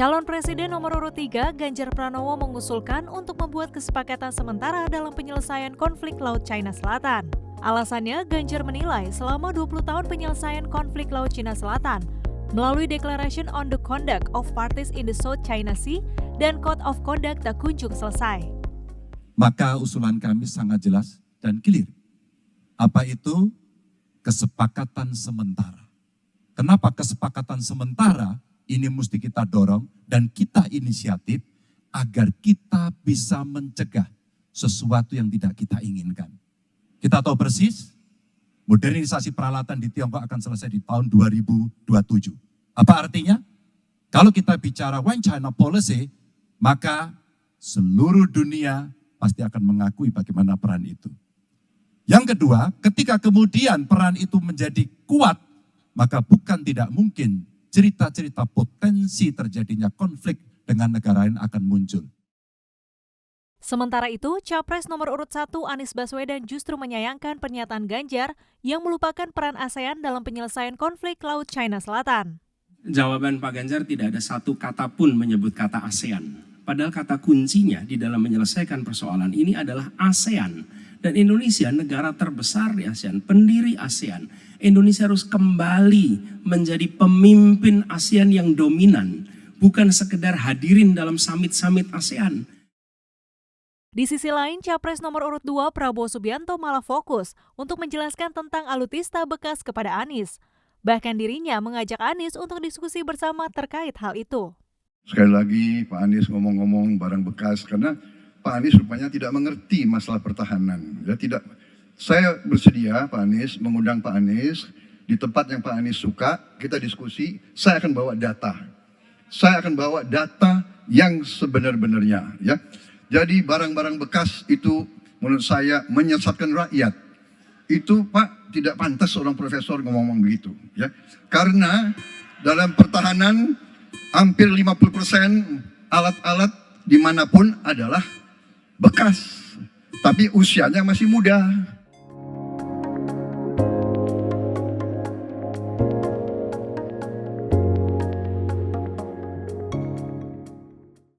Calon Presiden nomor urut 3, Ganjar Pranowo mengusulkan untuk membuat kesepakatan sementara dalam penyelesaian konflik Laut China Selatan. Alasannya, Ganjar menilai selama 20 tahun penyelesaian konflik Laut Cina Selatan melalui Declaration on the Conduct of Parties in the South China Sea dan Code of Conduct tak kunjung selesai. Maka usulan kami sangat jelas dan clear. Apa itu? Kesepakatan sementara. Kenapa kesepakatan sementara? Ini mesti kita dorong dan kita inisiatif agar kita bisa mencegah sesuatu yang tidak kita inginkan. Kita tahu persis, modernisasi peralatan di Tiongkok akan selesai di tahun 2027. Apa artinya? Kalau kita bicara One China Policy, maka seluruh dunia pasti akan mengakui bagaimana peran itu. Yang kedua, ketika kemudian peran itu menjadi kuat, maka bukan tidak mungkin cerita-cerita potensi terjadinya konflik dengan negara lain akan muncul. Sementara itu, Capres nomor urut 1 Anies Baswedan justru menyayangkan pernyataan Ganjar yang melupakan peran ASEAN dalam penyelesaian konflik Laut China Selatan. Jawaban Pak Ganjar tidak ada satu kata pun menyebut kata ASEAN. Padahal kata kuncinya di dalam menyelesaikan persoalan ini adalah ASEAN. Dan Indonesia negara terbesar di ASEAN, pendiri ASEAN. Indonesia harus kembali menjadi pemimpin ASEAN yang dominan. Bukan sekedar hadirin dalam summit-summit ASEAN. Di sisi lain, Capres nomor urut 2 Prabowo Subianto malah fokus untuk menjelaskan tentang alutista bekas kepada Anies. Bahkan dirinya mengajak Anies untuk diskusi bersama terkait hal itu. Sekali lagi Pak Anies ngomong-ngomong barang bekas karena Pak Anies rupanya tidak mengerti masalah pertahanan. Ya, tidak. Saya bersedia Pak Anies mengundang Pak Anies di tempat yang Pak Anies suka, kita diskusi. Saya akan bawa data. Saya akan bawa data yang sebenar-benarnya. Ya. Jadi barang-barang bekas itu menurut saya menyesatkan rakyat. Itu Pak tidak pantas seorang profesor ngomong begitu. Ya. Karena dalam pertahanan hampir 50% alat-alat dimanapun adalah bekas, tapi usianya masih muda.